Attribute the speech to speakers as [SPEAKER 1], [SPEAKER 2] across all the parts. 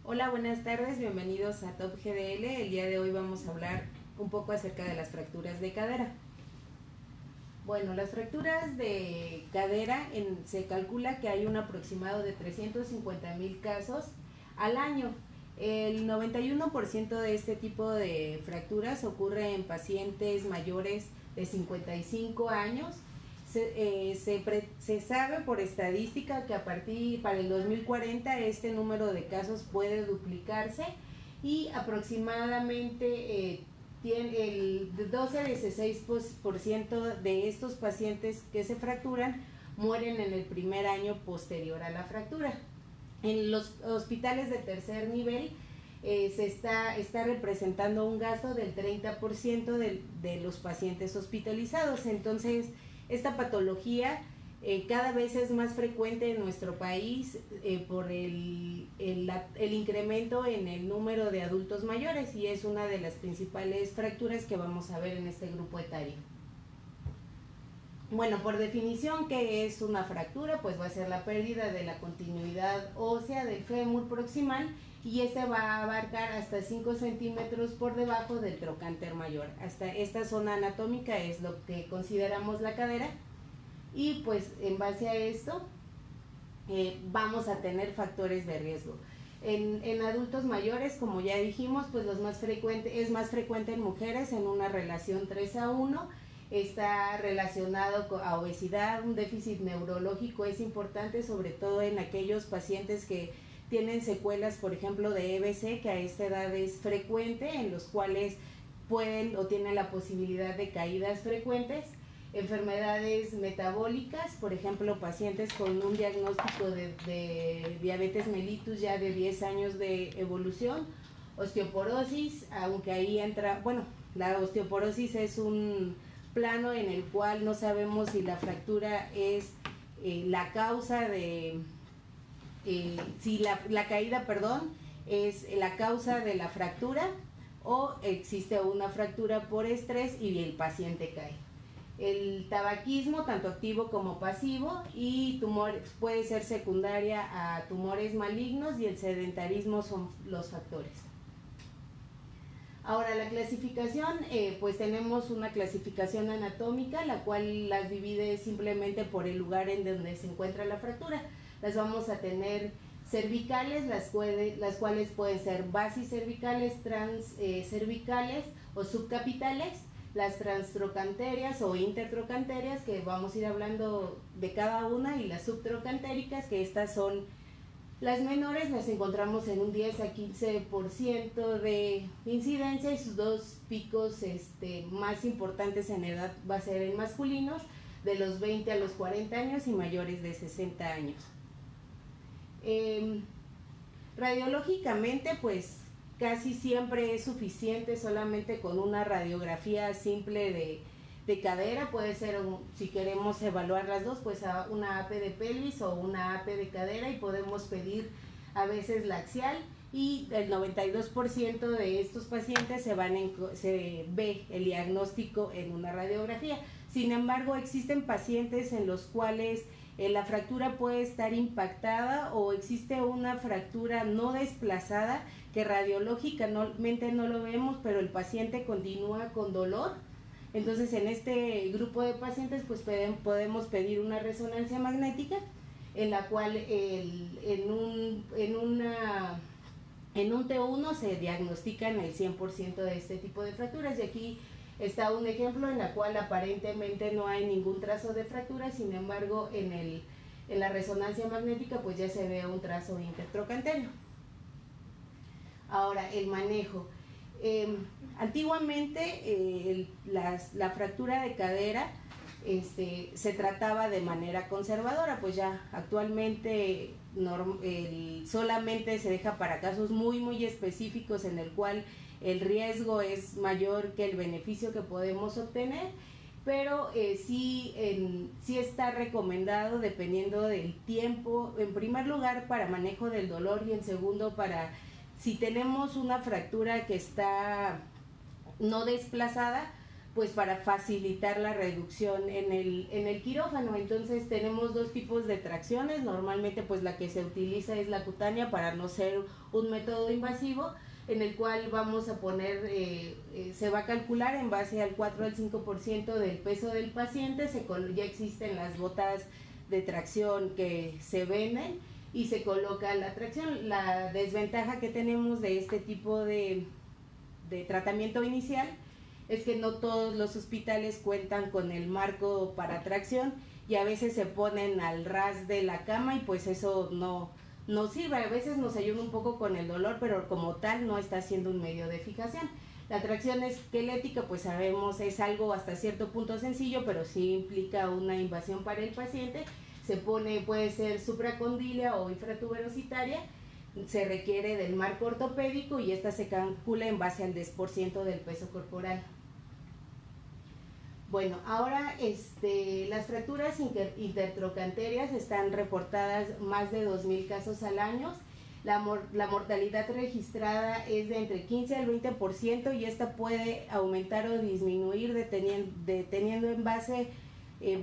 [SPEAKER 1] Hola, buenas tardes, bienvenidos a Top GDL. El día de hoy vamos a hablar un poco acerca de las fracturas de cadera. Bueno, las fracturas de cadera se calcula que hay un aproximado de 350,000 casos al año. El 91% de este tipo de fracturas ocurre en pacientes mayores de 55 años. Se sabe por estadística que a partir para el 2040 este número de casos puede duplicarse y aproximadamente el 12-16% de estos pacientes que se fracturan mueren en el primer año posterior a la fractura. En los hospitales de tercer nivel está representando un gasto del 30% de los pacientes hospitalizados. Entonces, esta patología cada vez es más frecuente en nuestro país por el incremento en el número de adultos mayores, y es una de las principales fracturas que vamos a ver en este grupo etario. Bueno, por definición, ¿qué es una fractura? Pues va a ser la pérdida de la continuidad ósea del fémur proximal, y este va a abarcar hasta 5 centímetros por debajo del trocánter mayor. Hasta esta zona anatómica es lo que consideramos la cadera, y pues en base a esto vamos a tener factores de riesgo. En adultos mayores, como ya dijimos, pues es más frecuente en mujeres en una relación 3:1. Está relacionado a obesidad. Un déficit neurológico es importante, sobre todo en aquellos pacientes que tienen secuelas, por ejemplo, de EBC, que a esta edad es frecuente, en los cuales pueden o tienen la posibilidad de caídas frecuentes. Enfermedades metabólicas, por ejemplo, pacientes con un diagnóstico de diabetes mellitus ya de 10 años de evolución. Osteoporosis, aunque ahí entra, bueno, la osteoporosis es un plano en el cual no sabemos si la fractura es la causa de, si la caída, perdón, es la causa de la fractura, o existe una fractura por estrés y el paciente cae. El tabaquismo, tanto activo como pasivo, y tumores, puede ser secundaria a tumores malignos, y el sedentarismo son los factores. Ahora, la clasificación, pues tenemos una clasificación anatómica, la cual las divide simplemente por el lugar en donde se encuentra la fractura. Las vamos a tener cervicales, las cuales pueden ser basicervicales, transcervicales o subcapitales. Las transtrocantérias o intertrocantérias, que vamos a ir hablando de cada una, y las subtrocantéricas, que estas son las menores, las encontramos en un 10 a 15% de incidencia, y sus dos picos más importantes en edad va a ser en masculinos, de los 20 a los 40 años, y mayores de 60 años. Radiológicamente, pues casi siempre es suficiente solamente con una radiografía simple de cadera. Puede ser, si queremos evaluar las dos, pues una AP de pelvis o una AP de cadera, y podemos pedir a veces la axial, y el 92% de estos pacientes se ve el diagnóstico en una radiografía. Sin embargo, existen pacientes en los cuales la fractura puede estar impactada, o existe una fractura no desplazada que radiológicamente no lo vemos, pero el paciente continúa con dolor. Entonces, en este grupo de pacientes, pues podemos pedir una resonancia magnética, en la cual en un T1 se diagnostican el 100% de este tipo de fracturas, y aquí está un ejemplo en la cual aparentemente no hay ningún trazo de fractura. Sin embargo, en la resonancia magnética pues ya se ve un trazo intertrocantéreo. Ahora, el manejo. Antiguamente la fractura de cadera se trataba de manera conservadora, pues ya actualmente solamente se deja para casos muy muy específicos, en el cual el riesgo es mayor que el beneficio que podemos obtener, pero sí está recomendado, dependiendo del tiempo, en primer lugar para manejo del dolor, y en segundo para si tenemos una fractura que está no desplazada, pues para facilitar la reducción en el quirófano. Entonces tenemos dos tipos de tracciones. Normalmente pues la que se utiliza es la cutánea para no ser un método invasivo, en el cual vamos a poner, se va a calcular en base al 4 al 5% del peso del paciente. Ya existen las botas de tracción que se venden y se coloca la tracción. La desventaja que tenemos de este tipo de tratamiento inicial es que no todos los hospitales cuentan con el marco para tracción y a veces se ponen al ras de la cama y pues eso no sirve. A veces nos ayuda un poco con el dolor, pero como tal no está siendo un medio de fijación. La tracción esquelética, pues sabemos, es algo hasta cierto punto sencillo, pero sí implica una invasión para el paciente. Se pone, puede ser supracondílea o infratuberositaria, se requiere del marco ortopédico y esta se calcula en base al 10% del peso corporal. Bueno, ahora las fracturas intertrochanterias están reportadas más de 2,000 casos al año. La mortalidad registrada es de entre 15 al 20% y esta puede aumentar o disminuir teniendo en base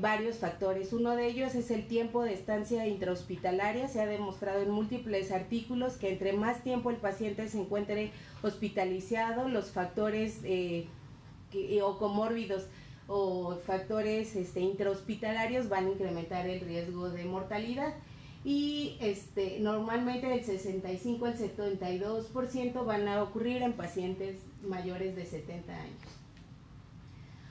[SPEAKER 1] varios factores. Uno de ellos es el tiempo de estancia intrahospitalaria. Se ha demostrado en múltiples artículos que entre más tiempo el paciente se encuentre hospitalizado, los factores o comórbidos o factores intrahospitalarios van a incrementar el riesgo de mortalidad y normalmente del 65 al 72% van a ocurrir en pacientes mayores de 70 años.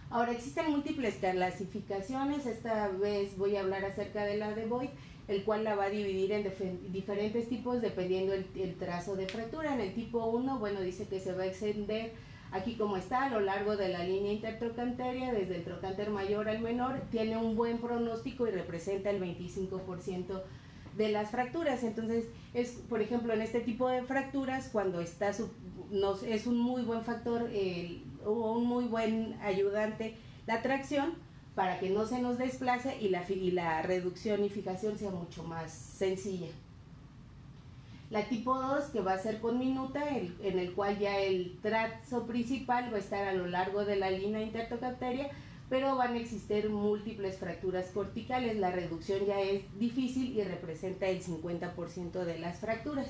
[SPEAKER 1] Ahora, existen múltiples clasificaciones. Esta vez voy a hablar acerca de la de Boyd, el cual la va a dividir en diferentes tipos dependiendo el trazo de fractura. En el tipo 1, bueno, dice que se va a extender aquí como está, a lo largo de la línea intertrochanteria, desde el trocánter mayor al menor, tiene un buen pronóstico y representa el 25% de las fracturas. Entonces, por ejemplo, en este tipo de fracturas, cuando es un muy buen factor o un muy buen ayudante la tracción para que no se nos desplace y la reducción y fijación sea mucho más sencilla. La tipo 2, que va a ser con minuta, en el cual ya el trazo principal va a estar a lo largo de la línea intertrochanteria, pero van a existir múltiples fracturas corticales. La reducción ya es difícil y representa el 50% de las fracturas.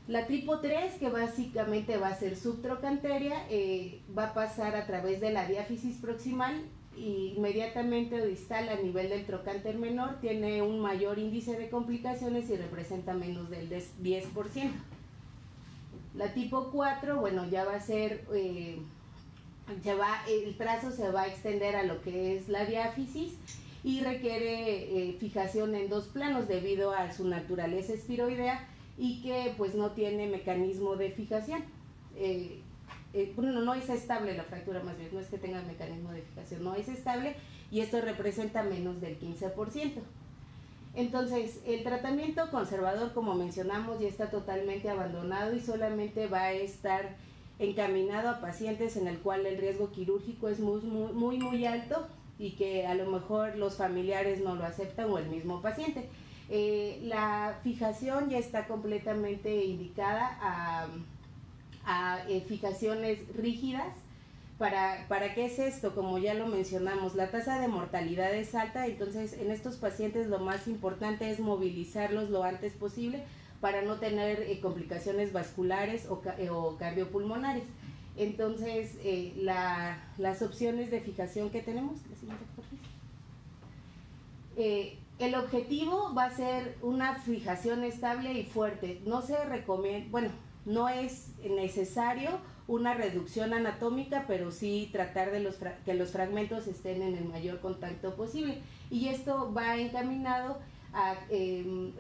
[SPEAKER 1] La tipo 3, que básicamente va a ser subtrochanteria, va a pasar a través de la diáfisis proximal y inmediatamente distal a nivel del trocánter menor, tiene un mayor índice de complicaciones y representa menos del 10%. La tipo 4, bueno, ya va a ser, el trazo se va a extender a lo que es la diáfisis y requiere fijación en dos planos debido a su naturaleza espiroidea y que pues no tiene mecanismo de fijación. No es estable la fractura, más bien, no es que tenga mecanismo de fijación, no es estable y esto representa menos del 15%. Entonces, el tratamiento conservador, como mencionamos, ya está totalmente abandonado y solamente va a estar encaminado a pacientes en el cual el riesgo quirúrgico es muy alto y que a lo mejor los familiares no lo aceptan o el mismo paciente. La fijación ya está completamente indicada a fijaciones rígidas. ¿Para qué es esto? Como ya lo mencionamos, la tasa de mortalidad es alta, entonces en estos pacientes lo más importante es movilizarlos lo antes posible para no tener complicaciones vasculares o cardiopulmonares. Entonces, las opciones de fijación que tenemos, la siguiente, por favor. El objetivo va a ser una fijación estable y fuerte. No se recomienda, bueno, no es necesario una reducción anatómica, pero sí tratar de que los fragmentos estén en el mayor contacto posible. Y esto va encaminado a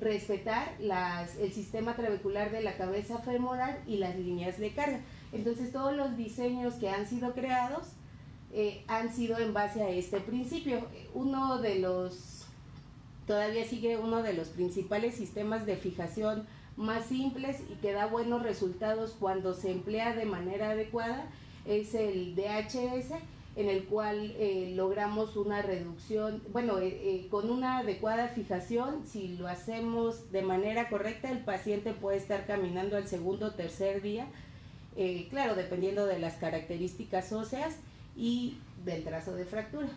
[SPEAKER 1] respetar el sistema trabecular de la cabeza femoral y las líneas de carga. Entonces, todos los diseños que han sido creados han sido en base a este principio. Todavía sigue uno de los principales sistemas de fijación más simples y que da buenos resultados cuando se emplea de manera adecuada, es el DHS, en el cual logramos una reducción, con una adecuada fijación. Si lo hacemos de manera correcta, el paciente puede estar caminando al segundo o tercer día, claro, dependiendo de las características óseas, y del trazo de fractura,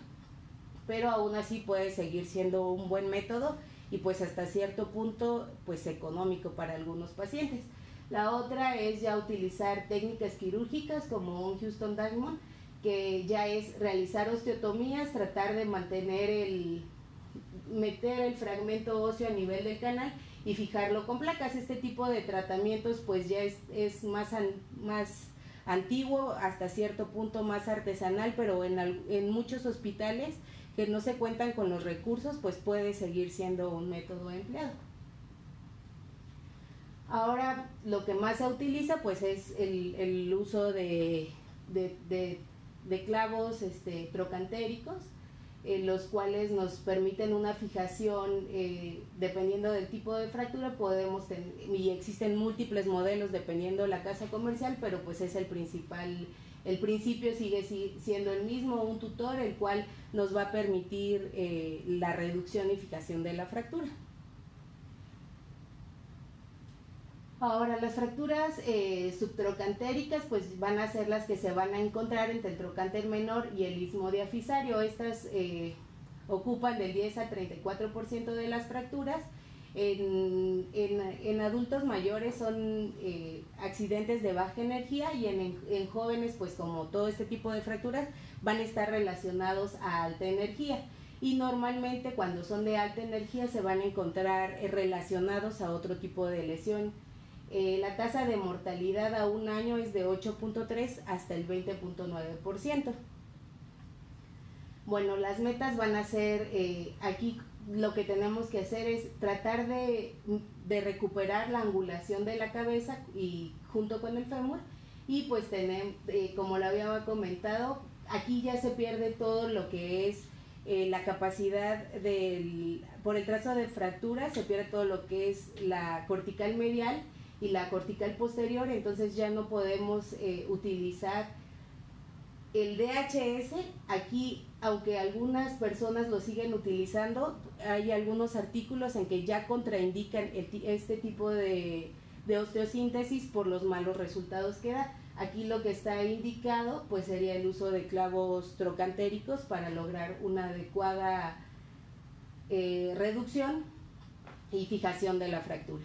[SPEAKER 1] pero aún así puede seguir siendo un buen método y pues hasta cierto punto pues económico para algunos pacientes. La otra es ya utilizar técnicas quirúrgicas como un Houston Diamond, que ya es realizar osteotomías, tratar de meter el fragmento óseo a nivel del canal y fijarlo con placas. Este tipo de tratamientos pues ya es más antiguo, hasta cierto punto más artesanal, pero en muchos hospitales que no se cuentan con los recursos, pues puede seguir siendo un método empleado. Ahora lo que más se utiliza pues es el uso de clavos trocantéricos, los cuales nos permiten una fijación dependiendo del tipo de fractura. Y existen múltiples modelos dependiendo de la casa comercial, pero pues es el principio sigue siendo el mismo, un tutor el cual nos va a permitir la reducción y fijación de la fractura. Ahora, las fracturas subtrocantéricas pues van a ser las que se van a encontrar entre el trocánter menor y el istmo diafisario. Estas ocupan del 10 al 34% de las fracturas. En adultos mayores son accidentes de baja energía, y en jóvenes, pues como todo este tipo de fracturas, van a estar relacionados a alta energía. Y normalmente cuando son de alta energía se van a encontrar relacionados a otro tipo de lesión. La tasa de mortalidad a un año es de 8.3 hasta el 20.9%. Bueno, las metas van a ser, aquí lo que tenemos que hacer es tratar de recuperar la angulación de la cabeza y junto con el fémur, y pues como lo había comentado, aquí ya se pierde todo lo que es la capacidad por el trazo de fractura, se pierde todo lo que es la cortical medial y la cortical posterior. Entonces ya no podemos utilizar el DHS. Aquí, aunque algunas personas lo siguen utilizando, hay algunos artículos en que ya contraindican este tipo de osteosíntesis por los malos resultados que da. Aquí lo que está indicado pues sería el uso de clavos trocantéricos para lograr una adecuada reducción y fijación de la fractura.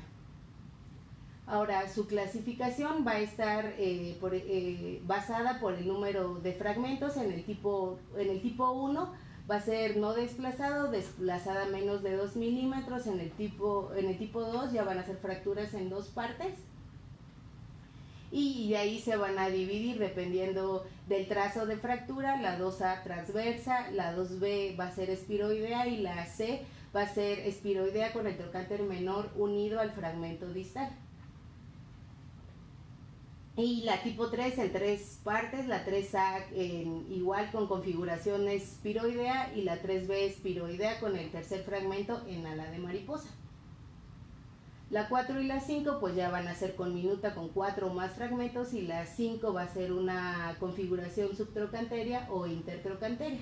[SPEAKER 1] Ahora, su clasificación va a estar basada por el número de fragmentos. En el tipo 1 va a ser no desplazado, desplazada menos de 2 milímetros. En el tipo 2 ya van a ser fracturas en dos partes, y de ahí se van a dividir dependiendo del trazo de fractura. La 2A transversa, la 2B va a ser espiroidea y la C va a ser espiroidea con el trocánter menor unido al fragmento distal. Y la tipo 3 en tres partes, la 3A igual con configuración espiroidea, y la 3B espiroidea con el tercer fragmento en ala de mariposa. La 4 y la 5 pues ya van a ser con minuta con 4 o más fragmentos, y la 5 va a ser una configuración subtrocanteria o intertrocanteria.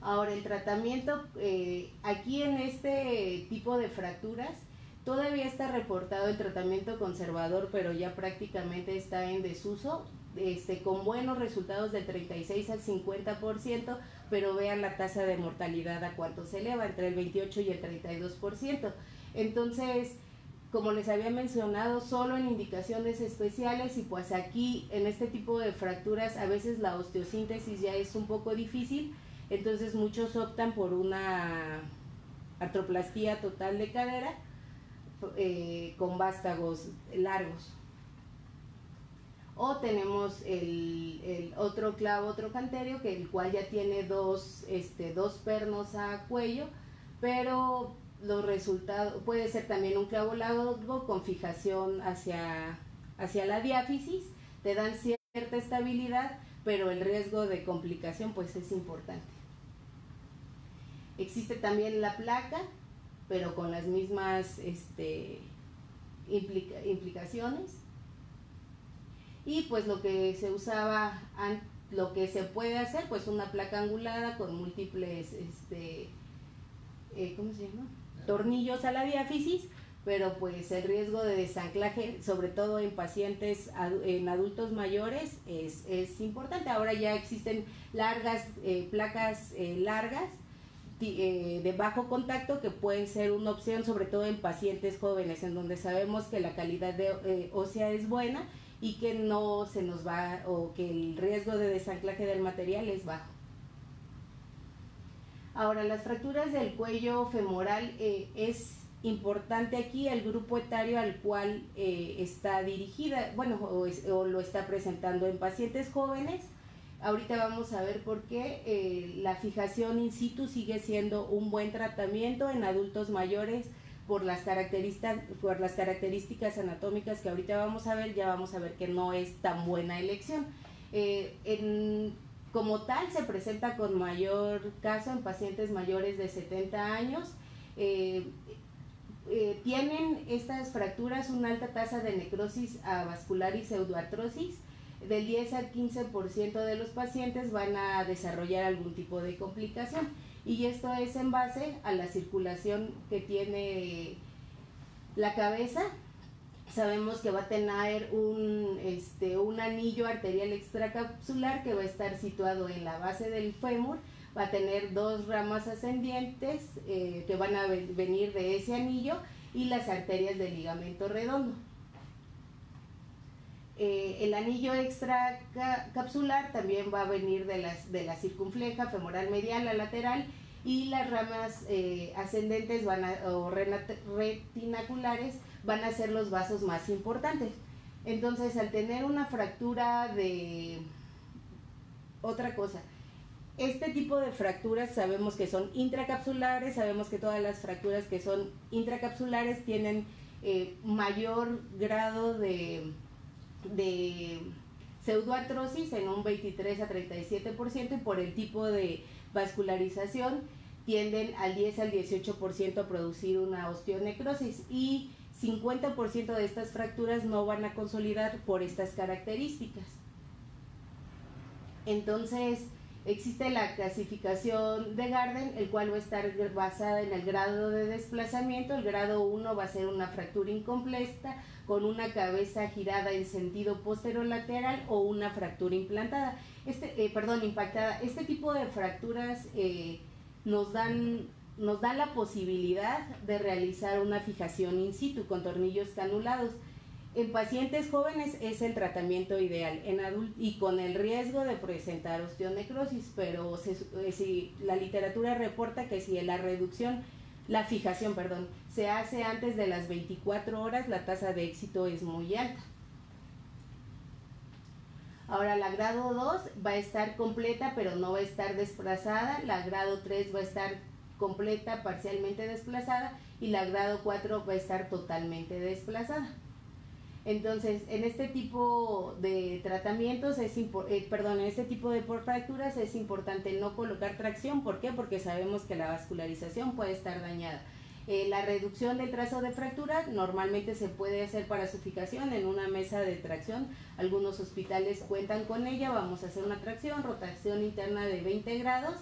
[SPEAKER 1] Ahora, el tratamiento, aquí en este tipo de fracturas todavía está reportado el tratamiento conservador, pero ya prácticamente está en desuso, con buenos resultados del 36 al 50%, pero vean la tasa de mortalidad a cuánto se eleva, entre el 28 y el 32%. Entonces, como les había mencionado, solo en indicaciones especiales, y pues aquí en este tipo de fracturas a veces la osteosíntesis ya es un poco difícil, entonces muchos optan por una artroplastía total de cadera con vástagos largos. O tenemos el otro clavo trocantero, que el cual ya tiene dos pernos a cuello, pero los resultados puede ser también un clavo largo con fijación hacia la diáfisis, te dan cierta estabilidad, pero el riesgo de complicación pues es importante. Existe también la placa, pero con las mismas implicaciones. Y pues lo que se usaba, lo que se puede hacer, pues una placa angulada con múltiples ¿cómo se llama? Tornillos a la diáfisis, pero pues el riesgo de desanclaje, sobre todo en pacientes, en adultos mayores, es importante. Ahora ya existen placas largas de bajo contacto que pueden ser una opción, sobre todo en pacientes jóvenes, en donde sabemos que la calidad ósea es buena y que no se nos va, o que el riesgo de desanclaje del material es bajo. Ahora, las fracturas del cuello femoral, es importante aquí el grupo etario al cual está dirigida, bueno, o lo está presentando en pacientes jóvenes. Ahorita vamos a ver por qué la fijación in situ sigue siendo un buen tratamiento en adultos mayores por las características anatómicas que ahorita vamos a ver. Ya vamos a ver que no es tan buena elección. Como tal, se presenta con mayor caso en pacientes mayores de 70 años. Tienen estas fracturas una alta tasa de necrosis avascular y pseudoartrosis. Del 10 al 15% de los pacientes van a desarrollar algún tipo de complicación, y esto es en base a la circulación que tiene la cabeza. Sabemos que va a tener un anillo arterial extracapsular que va a estar situado en la base del fémur. Va a tener dos ramas ascendientes que van a venir de ese anillo, y las arterias del ligamento redondo. El anillo extracapsular también va a venir de la circunfleja femoral medial a lateral, y las ramas ascendentes o retinaculares van a ser los vasos más importantes. Entonces, al tener una fractura otra cosa, este tipo de fracturas sabemos que son intracapsulares. Sabemos que todas las fracturas que son intracapsulares tienen mayor grado de pseudoartrosis, en un 23 a 37%, y por el tipo de vascularización tienden al 10 al 18% a producir una osteonecrosis, y 50% de estas fracturas no van a consolidar por estas características. Entonces, existe la clasificación de Garden, el cual va a estar basada en el grado de desplazamiento. El grado 1 va a ser una fractura incompleta con una cabeza girada en sentido posterolateral, o una fractura impactada. Este tipo de fracturas nos dan la posibilidad de realizar una fijación in situ con tornillos canulados. En pacientes jóvenes es el tratamiento ideal, en adultos, y con el riesgo de presentar osteonecrosis, pero la literatura reporta que si la fijación se hace antes de las 24 horas, la tasa de éxito es muy alta. Ahora, la grado 2 va a estar completa, pero no va a estar desplazada. La grado 3 va a estar completa, parcialmente desplazada, y la grado 4 va a estar totalmente desplazada. Entonces, en este tipo de tratamientos, en este tipo de fracturas es importante no colocar tracción. ¿Por qué? Porque sabemos que la vascularización puede estar dañada. La reducción del trazo de fractura normalmente se puede hacer para su fijación en una mesa de tracción. Algunos hospitales cuentan con ella. Vamos a hacer una tracción, rotación interna de 20 grados,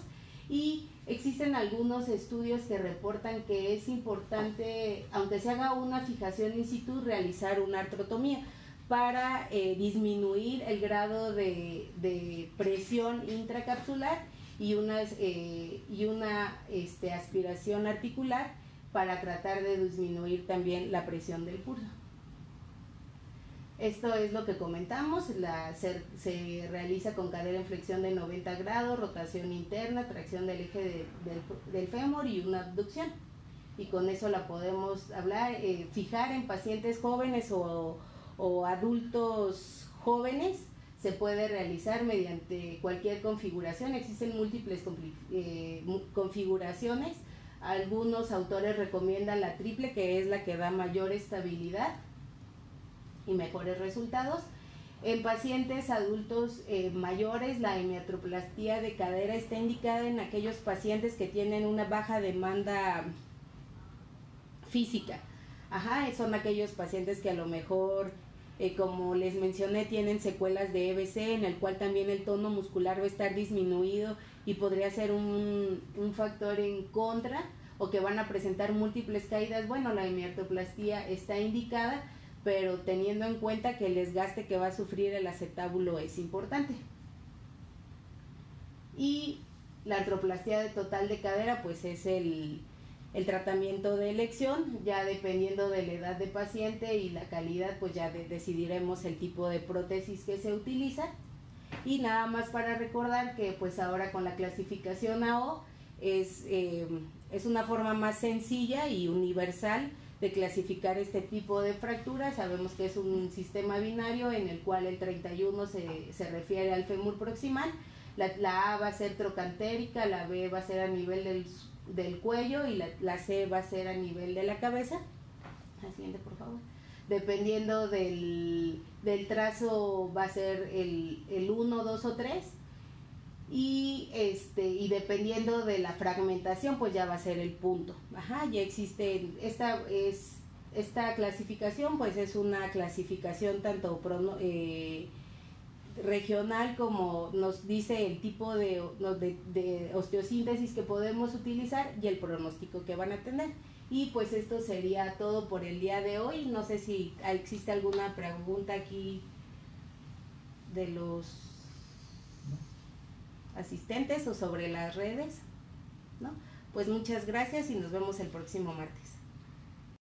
[SPEAKER 1] y existen algunos estudios que reportan que es importante, aunque se haga una fijación in situ, realizar una artrotomía para disminuir el grado de presión intracapsular, y una aspiración articular para tratar de disminuir también la presión del pulso. Esto es lo que comentamos. Se realiza con cadera en flexión de 90 grados, rotación interna, tracción del eje del fémur y una abducción. Y con eso la podemos fijar en pacientes jóvenes o adultos jóvenes. Se puede realizar mediante cualquier configuración. Existen múltiples configuraciones. Algunos autores recomiendan la triple, que es la que da mayor estabilidad y mejores resultados. En pacientes adultos mayores, la hemiartroplastía de cadera está indicada en aquellos pacientes que tienen una baja demanda física. Son aquellos pacientes que a lo mejor, como les mencioné, tienen secuelas de EBC, en el cual también el tono muscular va a estar disminuido y podría ser un factor en contra, o que van a presentar múltiples caídas, bueno, la hemiartroplastía está indicada, pero teniendo en cuenta que el desgaste que va a sufrir el acetábulo es importante. Y la artroplastia total de cadera pues es el tratamiento de elección, ya dependiendo de la edad de paciente y la calidad, pues ya decidiremos el tipo de prótesis que se utiliza. Y nada más para recordar que pues ahora con la clasificación AO es una forma más sencilla y universal de clasificar este tipo de fracturas. Sabemos que es un sistema binario en el cual el 31 se refiere al fémur proximal, la A va a ser trocantérica, la B va a ser a nivel del cuello y la C va a ser a nivel de la cabeza. La siguiente, por favor. Dependiendo del trazo va a ser el 1, 2 o 3. Y dependiendo de la fragmentación pues ya va a ser el punto. Ya existe esta clasificación, pues es una clasificación tanto regional, como nos dice el tipo de osteosíntesis que podemos utilizar y el pronóstico que van a tener. Y pues esto sería todo por el día de hoy. No sé si existe alguna pregunta aquí de los asistentes o sobre las redes, ¿no? Pues muchas gracias y nos vemos el próximo martes.